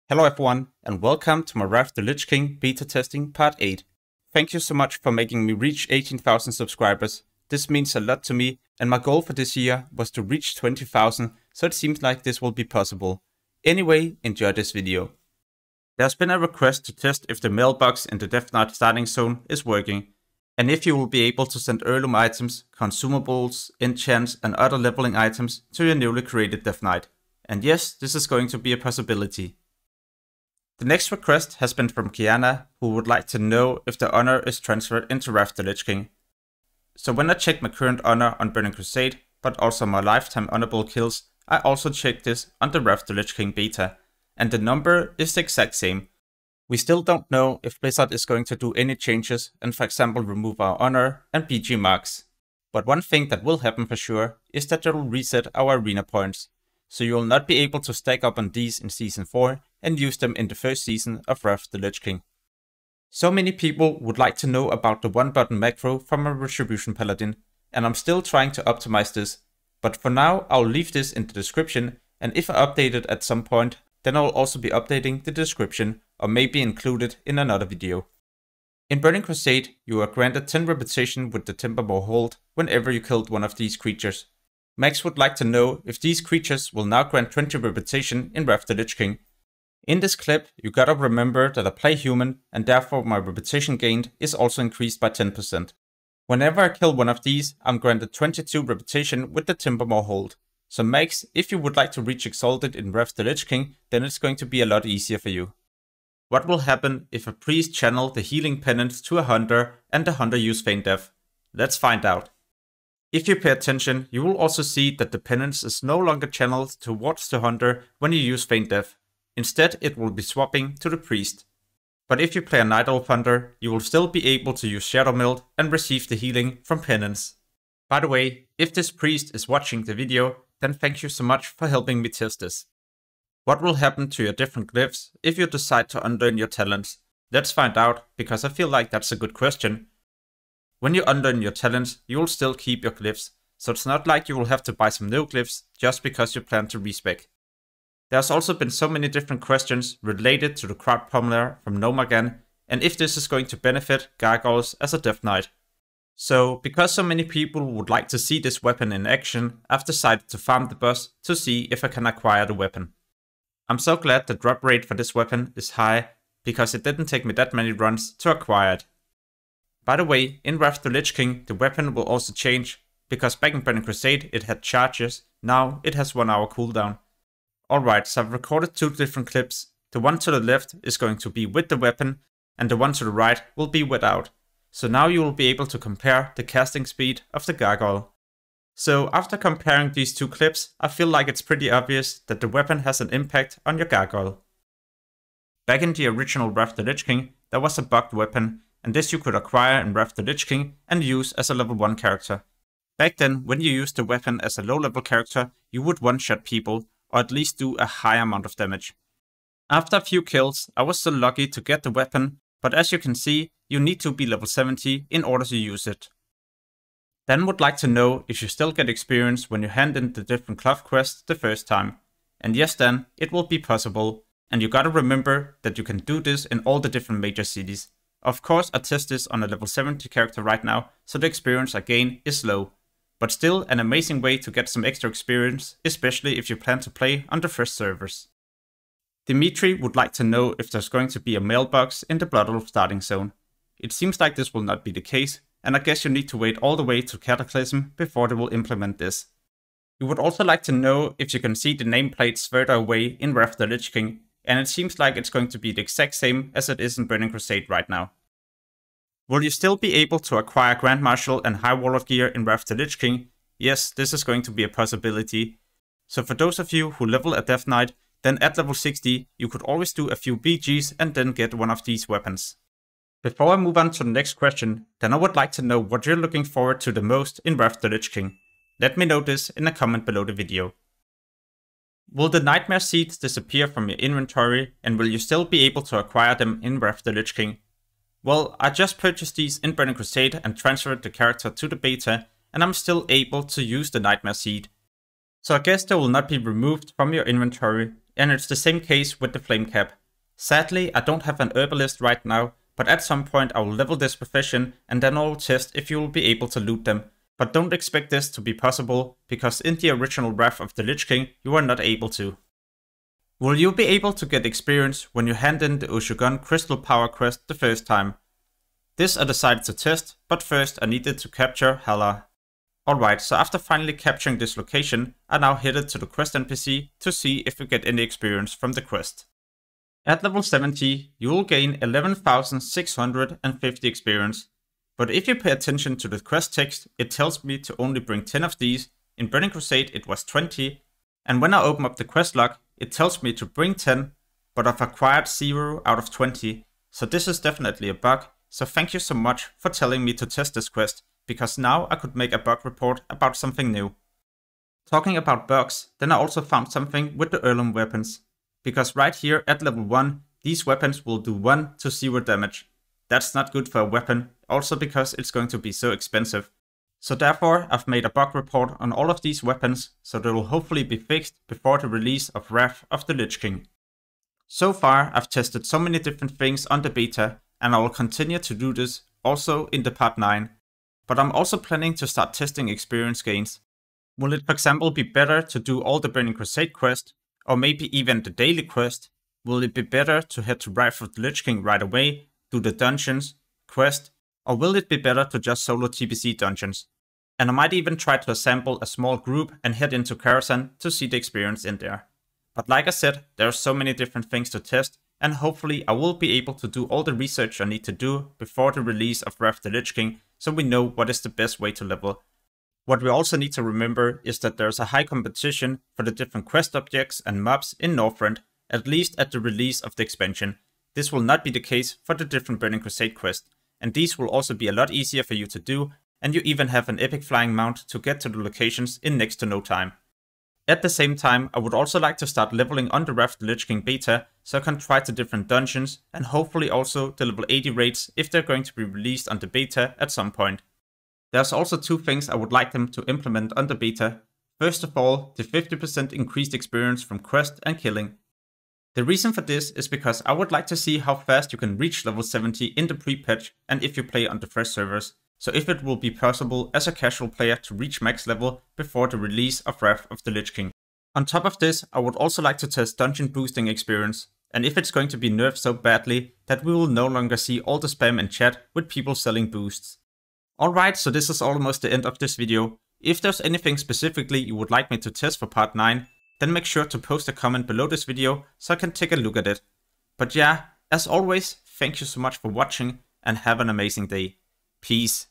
Hello everyone, and welcome to my Wrath the Lich King beta testing part 8. Thank you so much for making me reach 18,000 subscribers. This means a lot to me, and my goal for this year was to reach 20,000, so it seems like this will be possible. Anyway, enjoy this video. There's been a request to test if the mailbox in the Death Knight starting zone is working, and if you will be able to send heirloom items, consumables, enchants and other leveling items to your newly created Death Knight. And yes, this is going to be a possibility. The next request has been from Kiana, who would like to know if the honor is transferred into Wrath the Lich King. So when I checked my current honor on Burning Crusade, but also my lifetime honorable kills, I also checked this on the Wrath the Lich King beta, and the number is the exact same. We still don't know if Blizzard is going to do any changes and for example remove our honor and BG marks. But one thing that will happen for sure is that they will reset our arena points. So you will not be able to stack up on these in Season 4 and use them in the first season of Wrath the Lich King. So many people would like to know about the one button macro from a Retribution Paladin, and I'm still trying to optimize this. But for now I'll leave this in the description, and if I update it at some point, then I'll also be updating the description or maybe include it in another video. In Burning Crusade, you are granted 10 reputation with the Timbermore hold whenever you killed one of these creatures. Max would like to know if these creatures will now grant 20 reputation in Wrath the Lich King. In this clip, you gotta remember that I play human and therefore my reputation gained is also increased by 10%. Whenever I kill one of these, I'm granted 22 reputation with the Timbermore hold. So Max, if you would like to reach Exalted in Wrath the Lich King, then it's going to be a lot easier for you. What will happen if a priest channel the healing penance to a hunter and the hunter use Feign Death? Let's find out. If you pay attention, you will also see that the penance is no longer channeled towards the hunter when you use Feign Death. Instead, it will be swapping to the priest. But if you play a Night Elf hunter, you will still be able to use Shadow Meld and receive the healing from penance. By the way, if this priest is watching the video, then thank you so much for helping me test this. What will happen to your different glyphs if you decide to unlearn your talents? Let's find out, because I feel like that's a good question. When you unlearn your talents, you will still keep your glyphs, so it's not like you will have to buy some new glyphs just because you plan to respec. There's also been so many different questions related to the Crowd Pummeler from Nomagan, and if this is going to benefit Gargoyles as a Death Knight. So, because so many people would like to see this weapon in action, I've decided to farm the boss to see if I can acquire the weapon. I'm so glad the drop rate for this weapon is high, because it didn't take me that many runs to acquire it. By the way, in Wrath the Lich King, the weapon will also change, because back in Burning Crusade it had charges, now it has 1 hour cooldown. Alright, so I've recorded 2 different clips. The one to the left is going to be with the weapon, and the one to the right will be without. So now you will be able to compare the casting speed of the Gargoyle. So after comparing these 2 clips, I feel like it's pretty obvious that the weapon has an impact on your Gargoyle. Back in the original Wrath the Lich King, there was a bugged weapon, and this you could acquire in Wrath the Lich King and use as a level 1 character. Back then, when you used the weapon as a low level character, you would one-shot people, or at least do a high amount of damage. After a few kills, I was so lucky to get the weapon, but as you can see, you need to be level 70 in order to use it. Dan would like to know if you still get experience when you hand in the different cloth quests the first time. And yes Dan, it will be possible, and you gotta remember that you can do this in all the different major cities. Of course, I test this on a level 70 character right now, so the experience I gain is low. But still an amazing way to get some extra experience, especially if you plan to play on the first servers. Dimitri would like to know if there's going to be a mailbox in the Blood Elf starting zone. It seems like this will not be the case, and I guess you need to wait all the way to Cataclysm before they will implement this. You would also like to know if you can see the nameplates further away in Wrath the Lich King, and it seems like it's going to be the exact same as it is in Burning Crusade right now. Will you still be able to acquire Grand Marshal and High Warlord gear in Wrath the Lich King? Yes, this is going to be a possibility. So for those of you who level a Death Knight, then at level 60 you could always do a few BGs and then get one of these weapons. Before I move on to the next question, then I would like to know what you're looking forward to the most in Wrath the Lich King. Let me know this in a comment below the video. Will the Nightmare Seeds disappear from your inventory, and will you still be able to acquire them in Wrath the Lich King? Well, I just purchased these in Burning Crusade and transferred the character to the beta, and I'm still able to use the Nightmare Seed. So I guess they will not be removed from your inventory, and it's the same case with the flame cap. Sadly, I don't have an herbalist right now, but at some point I will level this profession and then I will test if you will be able to loot them. But don't expect this to be possible, because in the original Wrath of the Lich King you are not able to. Will you be able to get experience when you hand in the Oshogun Crystal Power quest the first time? This I decided to test, but first I needed to capture Hala. Alright, so after finally capturing this location, I now headed to the quest NPC to see if we get any experience from the quest. At level 70, you will gain 11,650 experience, but if you pay attention to the quest text, it tells me to only bring 10 of these. In Burning Crusade it was 20, and when I open up the quest log, it tells me to bring 10, but I've acquired 0 out of 20, so this is definitely a bug. So thank you so much for telling me to test this quest, because now I could make a bug report about something new. Talking about bugs, then I also found something with the heirloom weapons. Because right here at level 1, these weapons will do 1 to 0 damage. That's not good for a weapon, also because it's going to be so expensive. So therefore I've made a bug report on all of these weapons, so they will hopefully be fixed before the release of Wrath of the Lich King. So far I've tested so many different things on the beta, and I will continue to do this also in the part 9. But I'm also planning to start testing experience gains. Will it for example be better to do all the Burning Crusade quest, or maybe even the daily quest? Will it be better to head to Wrath of the Lich King right away, do the dungeons, quest, or will it be better to just solo TBC dungeons? And I might even try to assemble a small group and head into Karazhan to see the experience in there. But like I said, there are so many different things to test, and hopefully I will be able to do all the research I need to do before the release of Wrath of the Lich King, so we know what is the best way to level. What we also need to remember is that there's a high competition for the different quest objects and mobs in Northrend, at least at the release of the expansion. This will not be the case for the different Burning Crusade quests, and these will also be a lot easier for you to do, and you even have an epic flying mount to get to the locations in next to no time. At the same time, I would also like to start leveling on the Wrath of the Lich King beta, so I can try the different dungeons, and hopefully also the level 80 raids if they're going to be released on the beta at some point. There's also 2 things I would like them to implement on the beta. First of all, the 50% increased experience from quest and killing. The reason for this is because I would like to see how fast you can reach level 70 in the pre-patch and if you play on the fresh servers. So if it will be possible as a casual player to reach max level before the release of Wrath of the Lich King. On top of this, I would also like to test dungeon boosting experience, and if it's going to be nerfed so badly that we will no longer see all the spam in chat with people selling boosts. Alright, so this is almost the end of this video. If there's anything specifically you would like me to test for part 9, then make sure to post a comment below this video so I can take a look at it. But yeah, as always, thank you so much for watching and have an amazing day. Peace.